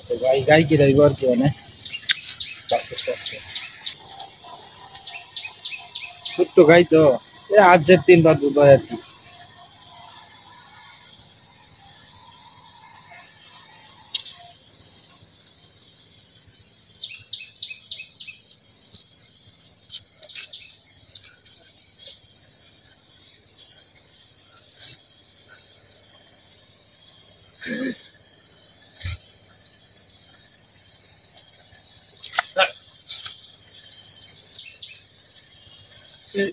তো গাই গাই কি রাইব আর কি মানে আস্তে আস্তে ছোট্ট গাই তো আজ যে 3 বার দুধ হয় আর কি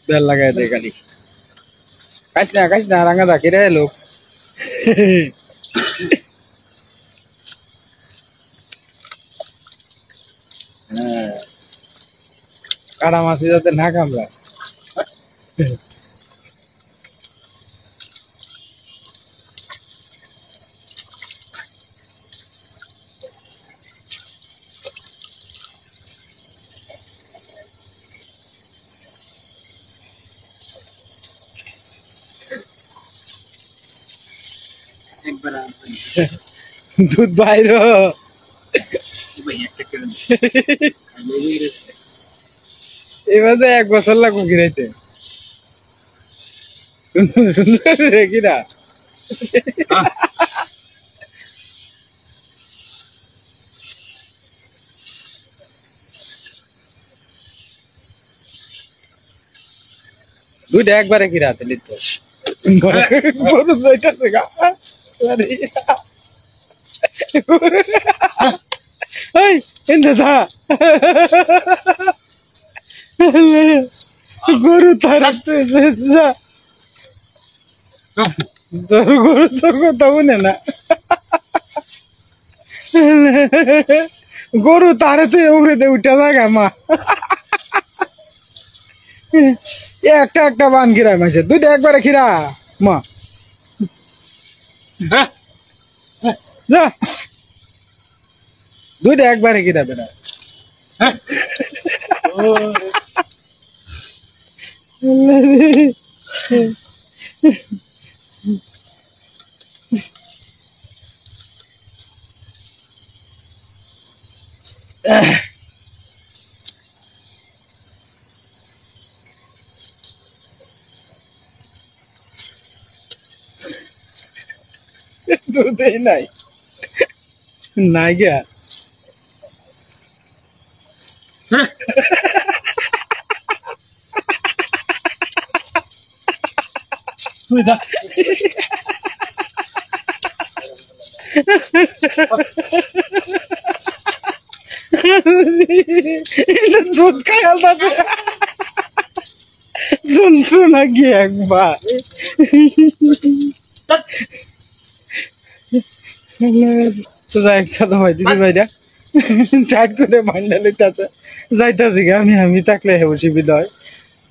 বেল লাগাই দে খালি কাইস না রাঙা দা কিরে লোক হ্যাঁ কাটা মাছি যাতে না কামড়ায় দুধ বাইর এবার তো 1 বছর লাগবো গিরাইতে সুন্দর রে কিরা দুধ একবারে কিরাতে লিত গরু যাইতাছে গা এই এন্দ যা গরু তারাতে যা তোর গরু তোর কথা শুনে না গরু তারাতে উড়ে উঠা জায়গা মা একটা একটা বান খিরায় মাসে দুইটা একবারে খিরা মা যা দুইটা একবারে খিরা বেটা দুধই নাই নাই গিয়া দুধ খায়াল আছে শুনছো নাকি একবার তো যাই একসাথে ভাই দিদি ভাইরা টাইট করে মাইন্ডা লিতেছে যাইতাছি আমি থাকলে অসুবিধা হয়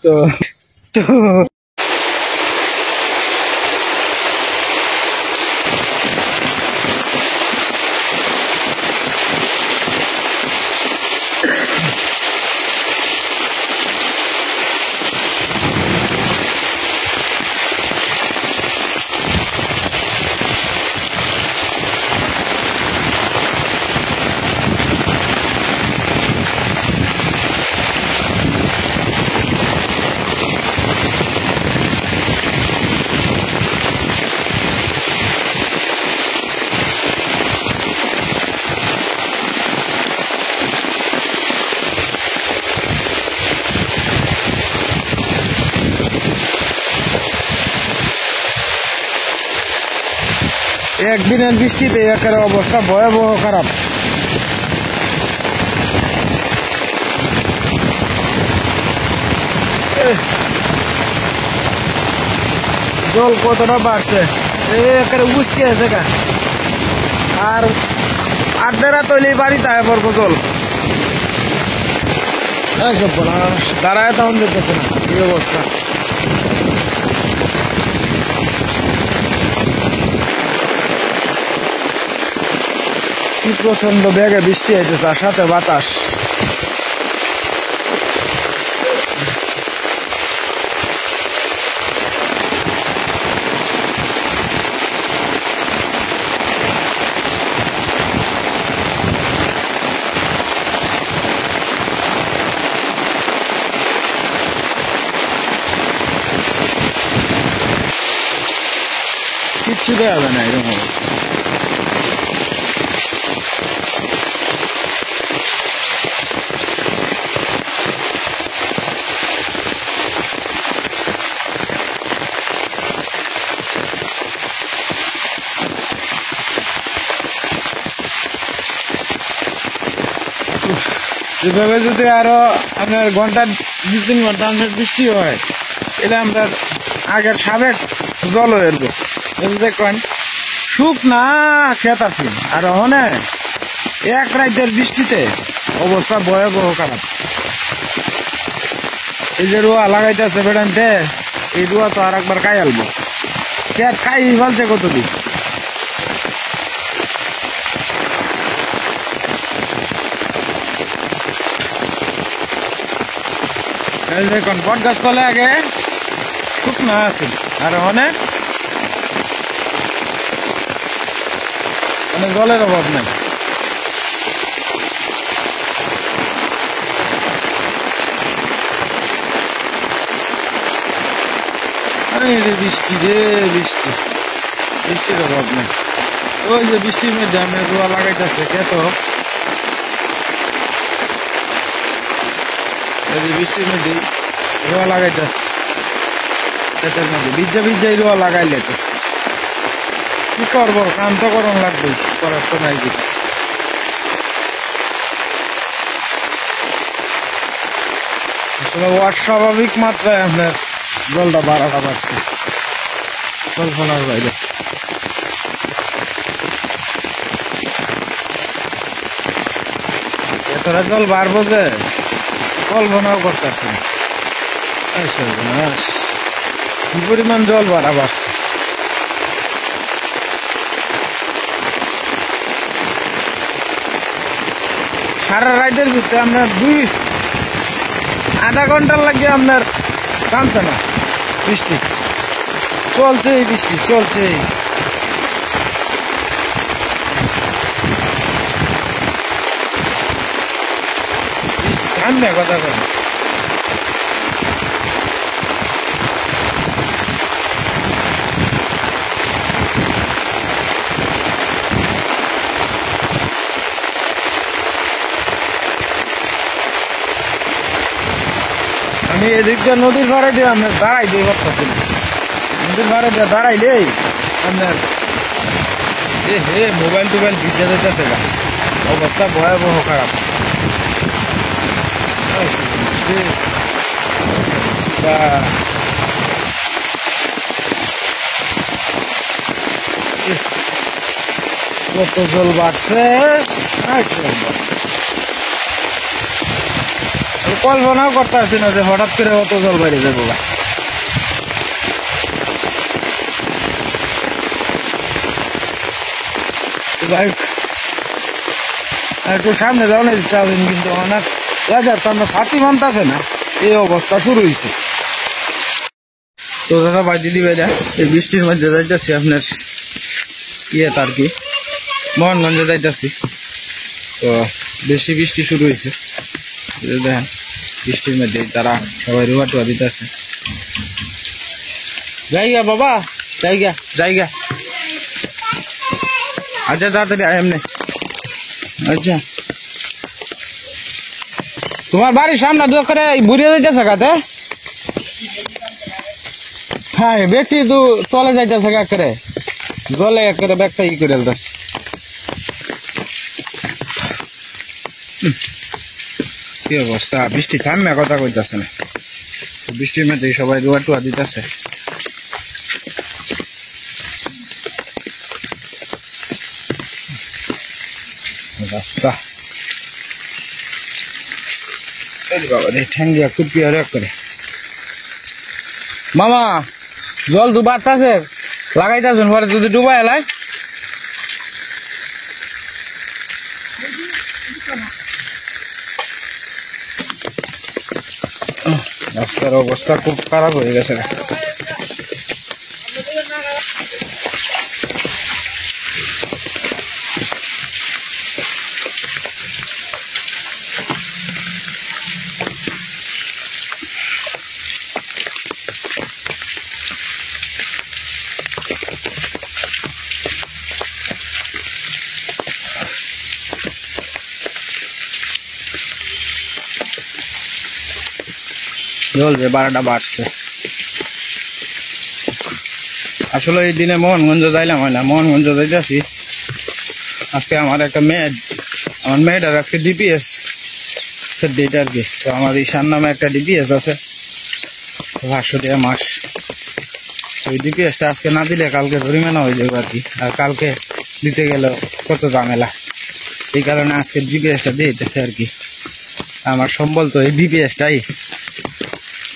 তো তো একদিনের বৃষ্টিতে একের অবস্থা ভয়াবহ খারাপ জল কতটা বাড়ছে একের উস্কে আছে গা আর আড্ডারা তৈলি বাড়িতে আয় পড়বো জল সব বলা দাঁড়ায় তেমন যেতেছে না এই অবস্থা কি প্রচন্ড বেগে বৃষ্টি হইতেছে আর সাথে বাতাস দেওয়া যাবে না এরকম অবস্থা। এভাবে যদি আরো আপনার ঘন্টা 2-3 ঘন্টা আপনার বৃষ্টি হয়, এটা আমরা আগের সাবেক জল হয়ে যাবো। দেখেন শুকনা ক্ষেত আছে, আর অনেক এক রাতের বৃষ্টিতে অবস্থা ভয়াবহ খারাপ। এই যে রুয়া লাগাইতেছে বেড়ানতে, এই রুয়া তো আর একবার খাই আলবো, ক্ষেত খাই ফেলছে কতদিন। দেখুন বট গাছ তলে আগে শুকনা আছে, আর অনেক মানে জলের অভাব নাই। বৃষ্টি রে বৃষ্টি, বৃষ্টির অভাব নাই। ওই যে বৃষ্টির মধ্যে আমি রোয়া লাগাইতেছে খেত, বৃষ্টির মধ্যে রোয়া লাগাইতেছে খেতের মধ্যে, ভিজা ভিজাই রোয়া লাগাই লেতেছে। কি করবো, কাম তো করন লাগবে, করার তো নাই কিছু। আসলে অস্বাভাবিক মাত্রায় আপনার জলটা বাড়াটা বাড়ছে, কল্পনার বাইরে। এতটা জল বাড়বো যে কল্পনাও করতেছে না। কি পরিমাণ জল বাড়া বাড়ছে। সারা রাতের ভিতরে আপনার আধা ঘন্টার লাগে আপনার থামছে না বৃষ্টি, চলছে বৃষ্টি চলছে। বৃষ্টি থামবে কথা বলে। আমি এদিক দিয়ে নদীর ধারে দিয়ে আপনার দাঁড়াই দিয়ে পারতেছি না। নদীর ধারে দিয়ে দাঁড়াইলেই আপনার মোবাইল টোবাইল ভিজে যেতেছে, অবস্থা ভয়াবহ খারাপ। কত জল বাড়ছে, কল্পনাও করতে পারছি না যে হঠাৎ করে অত জল বাইরে যাবো। একটু সামনে যাও না ইচ্ছা হবে, কিন্তু অনেক তো আমরা সাথী মানতেছে না, এই অবস্থা শুরু হয়েছে। তো দাদা ভাই দিদি ভাইরা, এই বৃষ্টির মধ্যে যাইতেছি আপনার আর কি মোহনগঞ্জে যাইতেছি। তো বেশি বৃষ্টি শুরু হয়েছে, দেখেন বৃষ্টির মধ্যে তারা সবাই রুয়া টুয়া দিতেছে। জায়গা বাবা, জায়গা জায়গা, আচ্ছা তাড়াতাড়ি এমনি। আচ্ছা তোমার বাড়ির সামনে দু করে বুড়িয়ে যাইতেছে গাতে, হ্যাঁ ব্যক্তি তো তলে যাইতেছে গা করে জলে করে ব্যাগটা ই করে দিতেছে। কি অবস্থা, বৃষ্টি থামে কথা কইতাছে না, বৃষ্টির মধ্যে সবাই রুয়া টুয়া দিতেছে। রাস্তা বাবা ঠ্যাঙ্গিয়া কুপিয়া রে করে। মামা জল তো বাড়তাছে, লাগাইতেছেন পরে যদি ডুবাই এলাই। রাস্তার অবস্থা খুব খারাপ হয়ে গেছে। জল যে 12টা বাড়ছে। আসলে এই দিনে মোহনগঞ্জ যাইলাম হয় না, মোহনগঞ্জ যাইতেছি আজকে। আমার একটা আমার মেয়েটার আজকে ডিপিএস ডেট আর কি। তো আমার ঈশান নামে একটা ডিপিএস আছে 500 টাকা মাস। ওই ডিপিএসটা আজকে না দিলে কালকে জরিমানা হয়ে যাবে আর কি। আর কালকে দিতে গেলে কত ঝামেলা, এই কারণে আজকে ডিপিএসটা দিতেছে আর কি। আমার সম্বল তো এই ডিপিএসটাই,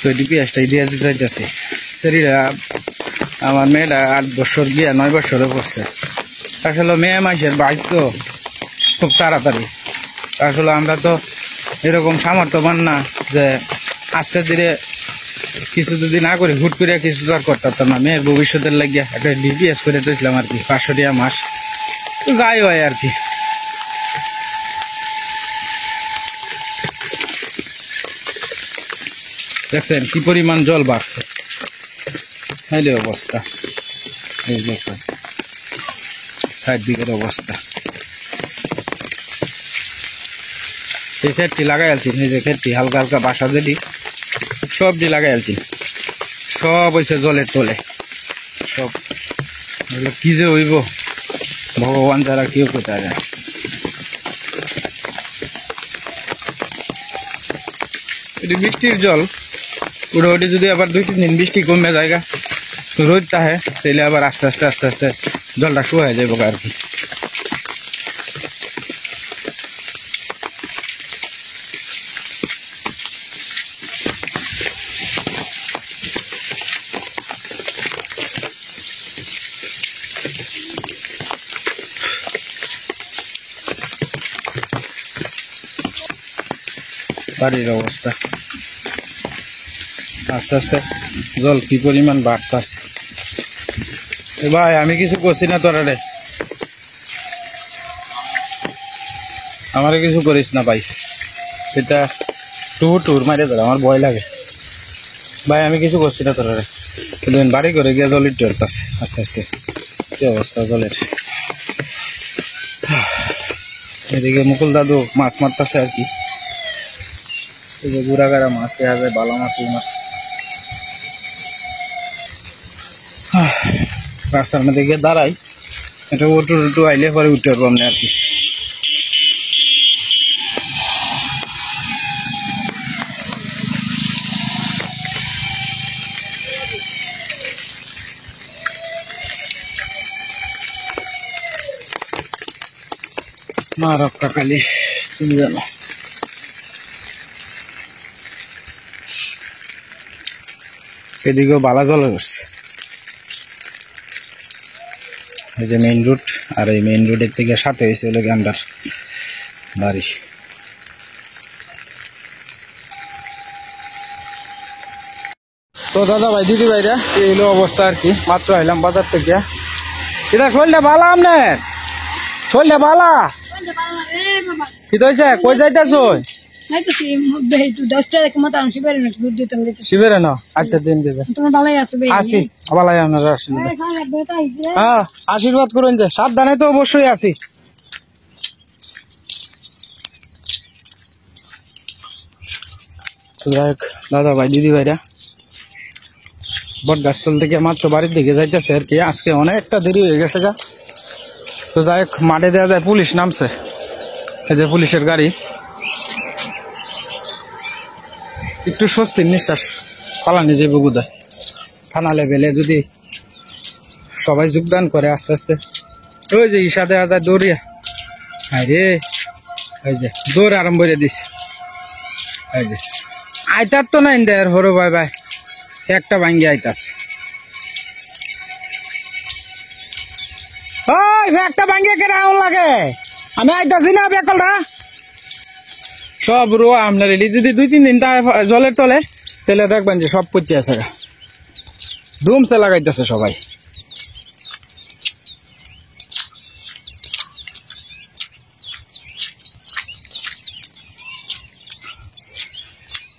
তো ডিপিএসটাই দিয়ে দিতে চাইতেছি। শরীরে আমার মেয়েটা 8 বছর গিয়া 9 বছরে পড়ছে। আসলে মেয়ে মাসের বাইক তো খুব তাড়াতাড়ি। আসলে আমরা তো এরকম সামর্থ্যবান না যে আস্তে ধীরে কিছু যদি না করে হুট করে কিছু তো আর করতে পারতাম না। মেয়ের ভবিষ্যতের লাগিয়া একটা ডিপিএস করে দিয়েছিলাম আর কি, 500 টাকা মাস। তো যাই হয় আর কি। দেখছেন কি পরিমাণ জল বাড়ছে, এই অবস্থা। এই দেখুন সাইড দিকের অবস্থা। এই খেতটি লাগাই আলছি, এই যে খেতটি হালকা হালকা বাসা যেটি সবটি লাগাই আলছি, সব হয়েছে জলের তলে। সব কি যে হইব ভগবান যারা কেউ কোথায় যায়। এটি বৃষ্টির জল, ওটা যদি আবার 2-3 দিন বৃষ্টি কমে জায়গা রোদ তাহে, তাহলে আবার আস্তে আস্তে আস্তে আস্তে জলটা শুয়ে যাবো আর কি। বাড়ির অবস্থা আস্তে আস্তে জল কি পরিমাণ বাড়তেছে। ভাই আমি কিছু করছি না তোরা রে, আমারে কিছু করিস না ভাই। এটা টুর মারে ধর, আমার ভয় লাগে ভাই। আমি কিছু করছি না তোরা রে, কিন্তু বাড়ি করে গিয়ে জল একটু আসতেছে আস্তে আস্তে। কি অবস্থা জলের। এদিকে মুকুল দাদু মাছ মারতেছে আর কি। এই যে গুড়াগাড়া মাছ দেখা যায়, বালা মাছ, এই মাছ। রাস্তার মধ্যে গিয়ে দাঁড়াই, এটা অটো আইলে পরে উঠতে পারবো আমরা আর কি। মা রক্ষা কালী তুমি জানো। এদিকেও বালা জল করছে। এই যে মেইন রোড, আর এই মেইন রোডের থেকে সাথে হয়েছে হলো গান্ডার বাড়ি। তো দাদা ভাই দিদি ভাইরা এই হলো অবস্থা আর কি। মাত্র আইলাম বাজার থেকে। এটা শরীরটা বালা, আপনার শরীরটা বালা কি হয়েছে? কই যাইতেছ? শিবের না? আচ্ছা দিন আসি, হ্যাঁ আশীর্বাদ করুন যে সাবধানে তো অবশ্যই আছি। যাই হোক দাদা ভাই দিদি ভাইরা বট গাছতল থেকে মাত্র বাড়ির দিকে যাইতেছে আর কি। আজকে অনেকটা দেরি হয়ে গেছে গা। তো যাই হোক মাঠে দেওয়া যায় পুলিশ নামছে, এই যে পুলিশের গাড়ি। একটু স্বস্তির নিঃশ্বাস পালানি যাবো বোধহয়। থানা লেভেলে যদি সবাই যোগদান করে আস্তে আস্তে। ওই যে ইসা দেওয়া যায় দৌড়িয়া, হ্যাঁ রে ওই যে দৌড় আরম্ভ করে দিছে। এই যে আইতার তো না ইন্ডিয়ার হরো ভাই ভাই একটা ভাঙ্গি আইতাছে। ওই একটা ভাঙ্গি কে রাউন লাগে, আমি আইতাছি না বেকলটা সব রো আপনার এটি যদি 2-3 দিন জলের তলে তাহলে দেখবেন যে সব পচে আছে, ধুমসে লাগাইতেছে সবাই।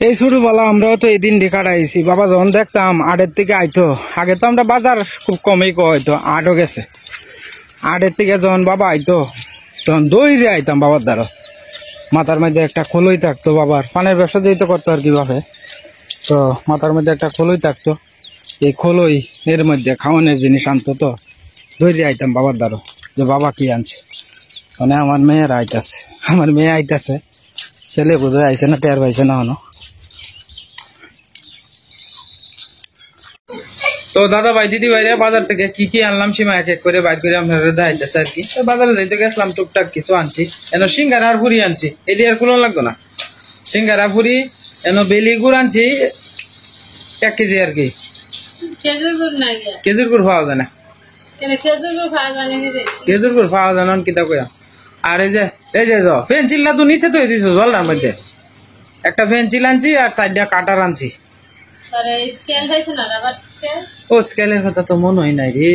এই ছোটবেলা আমরাও তো এই দিন কাটাইছি। বাবা যখন দেখতাম 8-এর থেকে আইতো, আগে তো আমরা বাজার খুব কমই হয়তো 8ও গেছে। 8-এর থেকে যখন বাবা আইতো তখন দৌড়ে আইতাম বাবার দ্বারা। মাথার মধ্যে একটা খোলই থাকতো বাবার, পানের ব্যবসা যেহেতু করতো আর কি বাপে। তো মাথার মধ্যে একটা খোলই থাকতো, এই খোলই এর মধ্যে খাওয়ানোর জিনিস আনতো। তো ধরে আইতাম বাবার দ্বারো যে বাবা কি আনছে, মানে আমার মেয়ের আইতাছে, আমার মেয়ে আইতাছে, ছেলে বোধহয় আইসে না, টের পাইছে না হনো। তো দাদা ভাই দিদি ভাইরা বাজার থেকে কি কি আনলাম সীমা এক এক করে বাইর করে আপনারা দেখাইতেছে আর কি। বাজারে যাইতে গেছিলাম, টুকটাক কিছু আনছি, এন সিঙ্গারা আর পুরি আনছি, এটি আর কোনো লাগতো না। সিঙ্গারা পুরি এন বেলি গুড় আনছি 1 কেজি আর কি। খেজুর গুড় পাওয়া যায় না, খেজুর গুড় পাওয়া যায় না কিতা কয়া। আর এই যে পেন্সিলটা তো নিচে তো দিছো জলটার মধ্যে, একটা পেন্সিল আনছি আর 4টা কাটার আনছি। ও স্কেলের কথা তো মনে হয় নাই রে।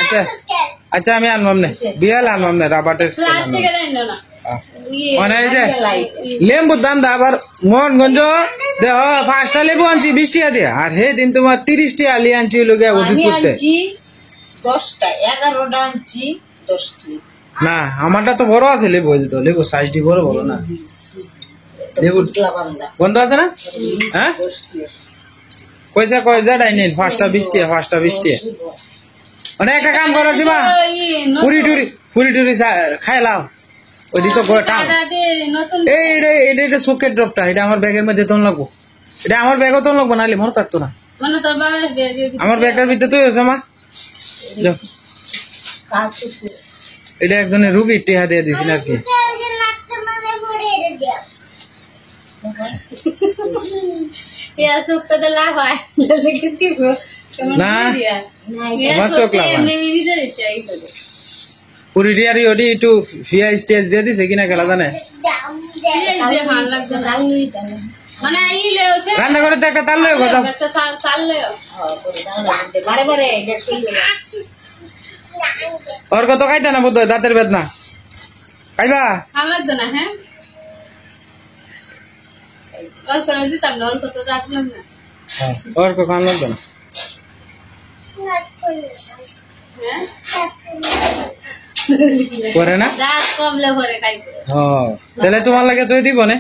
আচ্ছা আচ্ছা আমি আনবাম না, বিয়াল আনবাম না, রাবারের স্কেল মানে এই যে লেম্বুর দাম দা আবার মোহনগঞ্জ দেহ 5টা লেবু আনছি 20 টাকা দিয়ে, আর হে দিন তোমার 30 টাকা লিয়ে আনছি লোকে ওষুধ করতে। 10টা 11টা আনছি 10 টাকা। না আমারটা তো বড় আছে লেবু, হয়েছে তো লেবু সাইজটি বড় বড় না, লেবু বন্ধ আছে না। হ্যাঁ কইসা কয় যাই নেন 5টা 20 টাকা, 5টা 20 টাকা। মানে একটা কাম করো সীমা, পুরি টুরি খাইলাম ওইদিক তো এটা চোখের ড্রপটা, এটা আমার ব্যাগের মধ্যে তখন লাগবো, এটা আমার ব্যাগও তখন লাগবো, নাহলে মনে থাকতো না। আমার ব্যাগটার ভিতরে তো হয়েছে মা, এটা একজনের রুগীর টেহা দিয়ে দিছি আর কি। না আমার চোখ পুরি টিয়ারি ওটি একটু ফিয়া স্টেজ দিয়ে দিছে কিনা খেলা জানে। রান্না করে তো একটা তাল লয় কথা, ওর কত খাইতে না বোধ হয়, দাঁতের বেদনা খাইবা ওর কখন লাগতো না। পরে না তাহলে তোমার লাগে তুই দিব না,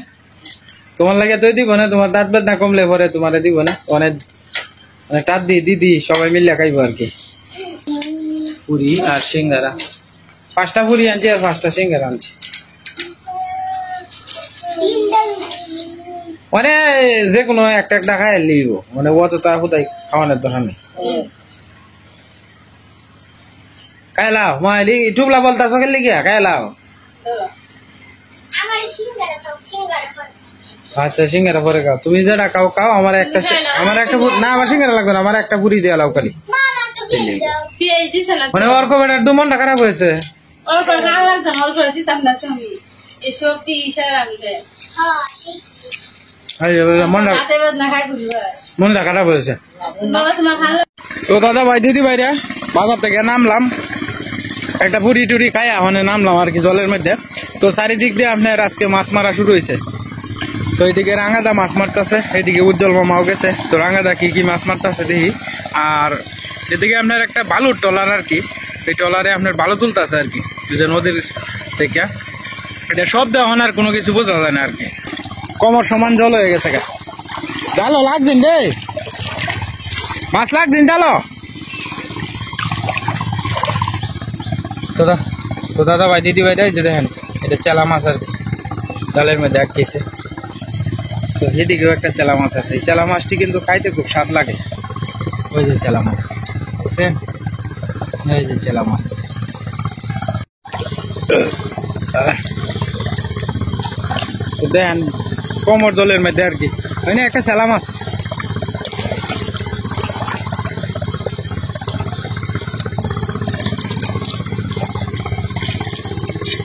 তোমার লাগে তুই দিব না, তোমার দাঁত বেদনা কমলে পরে তোমার দিব না, অনেক টাত দিদি সবাই মিলে খাইবো আর কি। পুরি আর সিঙ্গারা 5টা পুরি আনছি আর 5টা সিঙ্গারা আনছি, মানে যে কোনো একটা খাই লিব, মানে অত তার কোথায় খাওয়ানোর দরকার নেই। খাইলাও মাইলি টুবলা বলতা সকাল লিখিয়া খাইলাও। আচ্ছা সিঙ্গারা পরে খাও, তুমি যেটা খাও খাও, আমার একটা না আমার সিঙ্গারা লাগবে না, আমার একটা পুরি দিয়ে লাও খালি। মানে ওর খুব একটা মনটা খারাপ হয়েছে, মনটা খারাপ হয়েছে। তো দাদা ভাই দিদি ভাইরা বাজার থেকে নামলাম, একটা পুরি টুরি খাইয়া মানে নামলাম আর কি জলের মধ্যে। তো চারিদিক দিয়ে আপনার আজকে মাছ মারা শুরু হয়েছে। তো এইদিকে রাঙাদা মাছ মারতেছে, এইদিকে উজ্জ্বল মামাও গেছে, তো রাঙাদা কি মাছ মারতেছে দেখি। আর এদিকে আপনার একটা বালুর ট্রলার আর কি, এই ট্রলারে আপনার বালু তুলতেছে আর কি, যে নদীর থেকে। এটা সব দেওয়া আর কোনো কিছু বোঝা যায় না আর কি, কমর সমান জল হয়ে গেছে। জালো লাগছেন রে, মাছ লাগছেন জালো। তো দাদা ভাই দিদি ভাইরা যে দেখেন এটা চেলা মাছ আর কি, জালের মধ্যে আটকেছে। তো এদিকেও একটা চেলা মাছ আছে, এই চেলা মাছটি কিন্তু খাইতে খুব স্বাদ লাগে। ওই যে চেলা মাছ বুঝছেন, এই যে চেলা মাছ। তো দেখেন কমর জলের মধ্যে আর কি, ওই না একটা চেলা মাছ।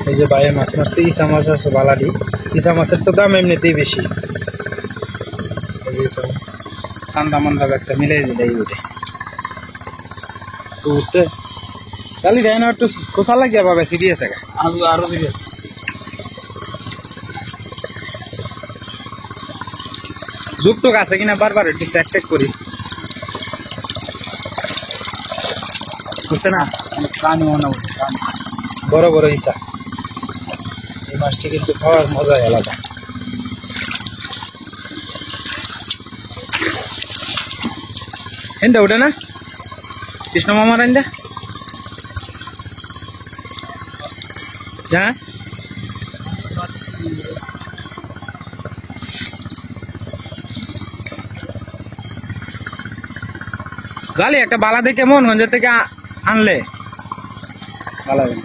এই যে বাইরে মাছ মারছে, ইসা মাছ আছে বালাডি, ইসা মাছের তো দাম এমনিতেই বেশি। সান্দা মান্দা একটা মিলে যে দেয় ওটা বুঝছে, খালি দেয় না একটু কোষা লাগিয়া পাবে সিরিয়াস একা আরো সিরিয়াস। যুগটুক আছে কিনা বারবার একটু চেক টেক করিস, বুঝছে না। প্রাণী মনে বড় বড় ইসা, এই মাছটি কিন্তু খাওয়ার মজাই আলাদা। এন্দা ওটা না কৃষ্ণ মামার এন্দা হ্যাঁ জালি একটা বালা দেখে মোহনগঞ্জের থেকে আনলে ভালো হবে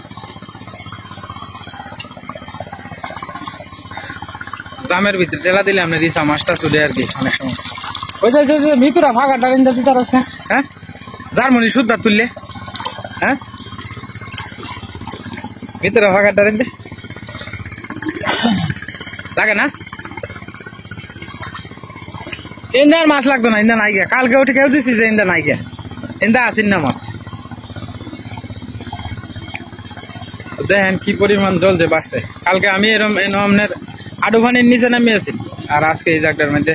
জামের ভিতরে টেলা দিলে আপনি রিসা মাছটা ছুটে আর কি অনেক সময় ওই যে ভিতরা ফাঁকা টারেন দিতে পারস না হ্যাঁ জার্মনি সুদ্ধা তুললে হ্যাঁ ভিতরে ফাঁকা টারেন দে লাগে না ইন্দার মাছ লাগতো না ইন্দা নাই গিয়া কালকে উঠে কেউ দিছি যে ইন্দা নাই গিয়া ইন্দা আসিন না মাছ তো দেখেন কি পরিমাণ জল যে বাড়ছে কালকে আমি এরম আপনার আডুভানির নিচে নামিয়েছি আর আজকে এই জায়গাটার মধ্যে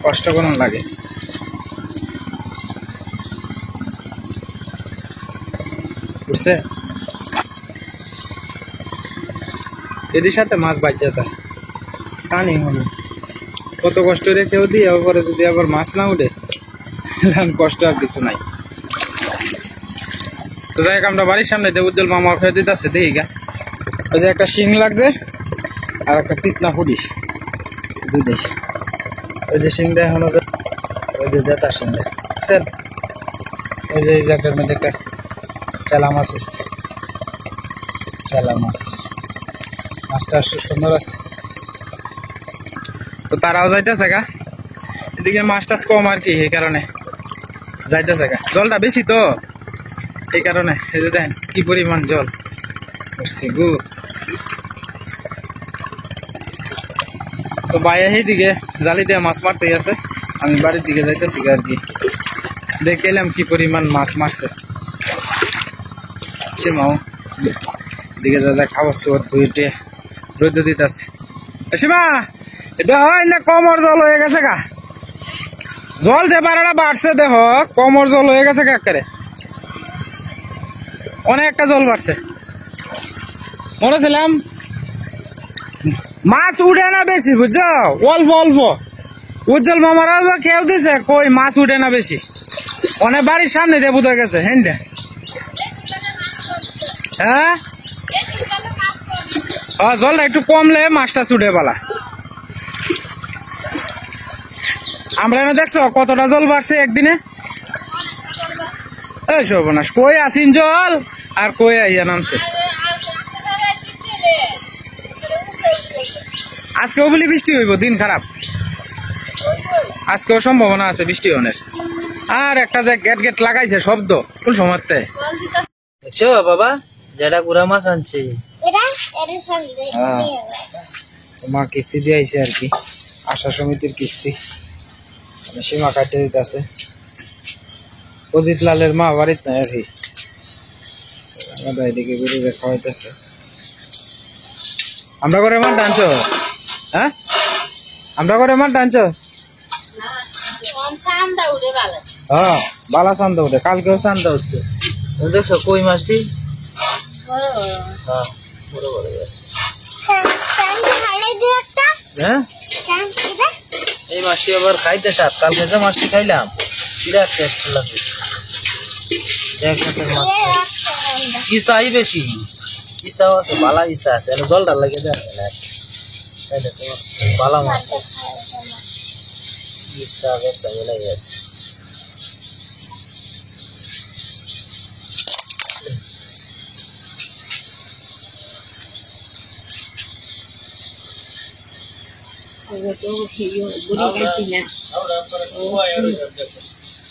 কষ্ট কোনো লাগে বুঝছে এদের সাথে মাছ বাচ্চাটা জানি মনে কত কষ্ট রে কেউ দিয়ে পরে যদি আবার মাছ না উঠে কষ্ট আর কিছু নাই তো যাই হোক আমরা বাড়ির সামনে দিয়ে উজ্জ্বল মামা খেয়ে দিতে আছে দেখি গা ওই যে একটা শিং লাগছে আর একটা তিতনা ফুডিস দুই দেশ ওই যে শিংটা এখন ওই যে জেতা শিংটা বুঝছেন ওই যে এই জায়গাটার মধ্যে একটা চালা মাছ এসছে চালা মাছ মাছটা সুন্দর আছে তো তারাও যাইতেছে গা এদিকে মাছ টাছ কম আর কি এই কারণে যাইতেছে গা জলটা বেশি তো এই কারণে এই যে দেখেন কি পরিমাণ জল বুঝছি গু তো বাইরে এইদিকে জালি দিয়ে মাছ মারতে গেছে আমি বাড়ির দিকে যাইতেছি আর কি দেখে এলাম কি পরিমাণ মাছ মারছে সীমাও দিকে যা যা খাওয়াচ্ছি ওর দুইটে রোদ দিতেছে সীমা এটা হয় না কমর জল হয়ে গেছে গা জল যে বারেটা বাড়ছে দেখ কমর জল হয়ে গেছে কাকারে অনেকটা জল বাড়ছে মনে ছিলাম মাছ উঠে না বেশি বুঝছো অল্প অল্প উজ্জ্বল মামারা কেউ দিছে কই মাছ উঠে না বেশি অনেক বাড়ির সামনে দিয়ে বুঝে গেছে হ্যাঁ হ্যাঁ জলটা একটু কমলে মাছটা ছুটে পালা আমরা এনে দেখছো কতটা জল বাড়ছে একদিনে এই সর্বনাশ কই আসিন জল আর কই আইয়া নামছে আজকেও বলি বৃষ্টি হইব দিন খারাপ আজকেও সম্ভাবনা আছে বৃষ্টি হনের আর একটা যে গেট গেট লাগাইছে শব্দ কোন সময়তে দেখছো বাবা যেটা গুড়া মাছ আনছে মা কিস্তি দিয়ে আইছে আর কি আশা সমিতির কিস্তি সীমা কাটতে দিতে আছে অজিত লালের মা বাড়িতে নাই আর কি এদিকে বেরিয়ে খাওয়াইতেছে আমরা করে মাঠ টানছো হ্যাঁ আমরা করে মাঠ টানছো হ্যাঁ বালা চান্দা উঠে কালকেও চান্দা উঠছে দেখছো কই মাছটি হ্যাঁ বড় বড় আছে হ্যাঁ এই মাছটি আবার খাইতে স্বাদ কালকে যে মাছটি খাইলাম বিরাট টেস্ট লাগে ইসাই বেশি ইসাও আছে বালা ইসা আছে জলটা লাগে দেখ বালা মাছ ইসা একটা লাগে আছে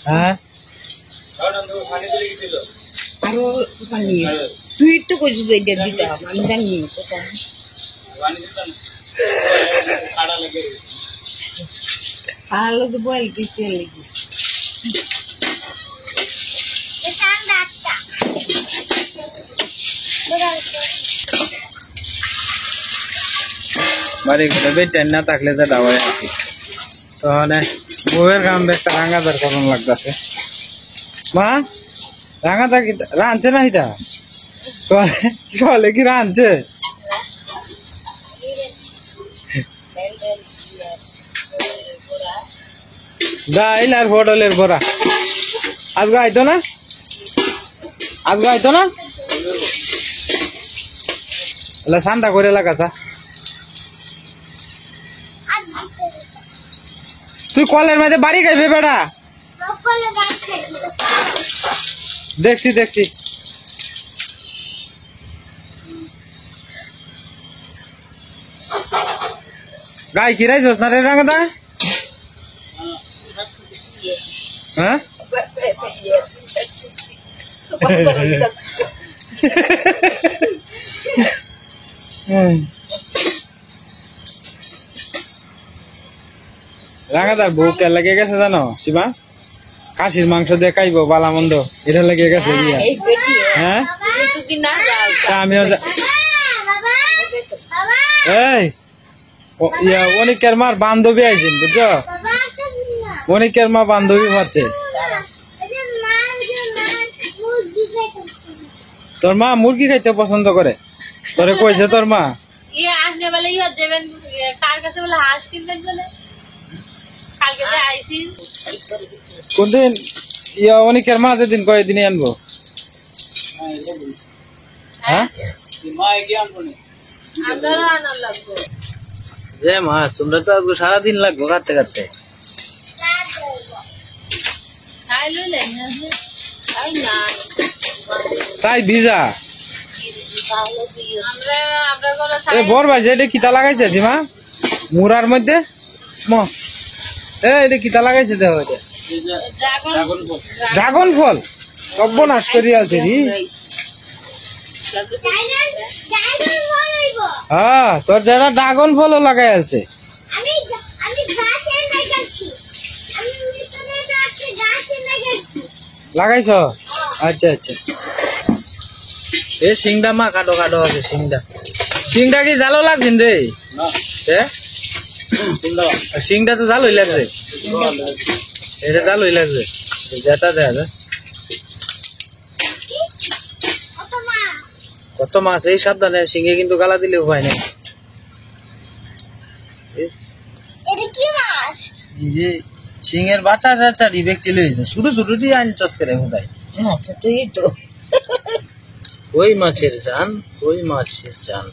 হ্যাঁ তুই একটু করে দিতে হবে আমি জানি ভালো যে বল পিছিয়ে লেগে বাড়ি ঘরে বেটেন না থাকলে যে ডাবাই আর কি তো মানে বউয়ের গান একটা রাঙাদার করণ লাগতেছে মা রাঙাদার কি রাঁধছে না এটা চলে কি রাঁধছে ডাইল আর পটলের বড়া আজকে আইতো না ঠান্ডা করে লাগাছা তুই কলের মাঝে বাড়ি খাইবে বেড়া দেখছি গাই কিরাইছস না রে রাঙাদা হ্যাঁ রাঙাদার বউ কে লেগে গেছে জানো শিবা খাসির মাংস দিয়ে খাইবো বালা মন্দ এটা লেগে গেছে গিয়া হ্যাঁ তা আমিও এই অনেকের মার বান্ধবী আইছেন বুঝছো অনেকের মা বান্ধবী পাচ্ছে তোর মা মুরগি খাইতে পছন্দ করে তোরে কইছে তোর মা কোনদিন অনেকের মা যেদিন কয়েকদিন আনবো হ্যাঁ যে মাছ তোমরা তো আজকে সারাদিন লাগবো কাটতে কাটতে চাই ভিজা বর ভাই এটা কিতা লাগাইছে সীমা মুরার মধ্যে এটা কিতা লাগাইছে দেখো এটা ড্রাগন ফল সর্বনাশ করি আছে রি হ্যাঁ তোর যারা ড্রাগন ফলও লাগাই আছে লাগাইছ আচ্ছা এ সিংডা মা কাটো আছে সিংডা কি জালো লাগছেন রে সিংডা তো জাল হই লাগছে এটা জাল হই লাগছে যেটা দেখা যায় কত মাছ এই সাবধানে সিংহে কিন্তু গালা দিলে উপায় নেই সিংহের বাচ্চা টাচ্চা ব্যক্তি লইছে ছোট ছোট দিয়ে আইন চস করে বোধহয় ওই মাছের জান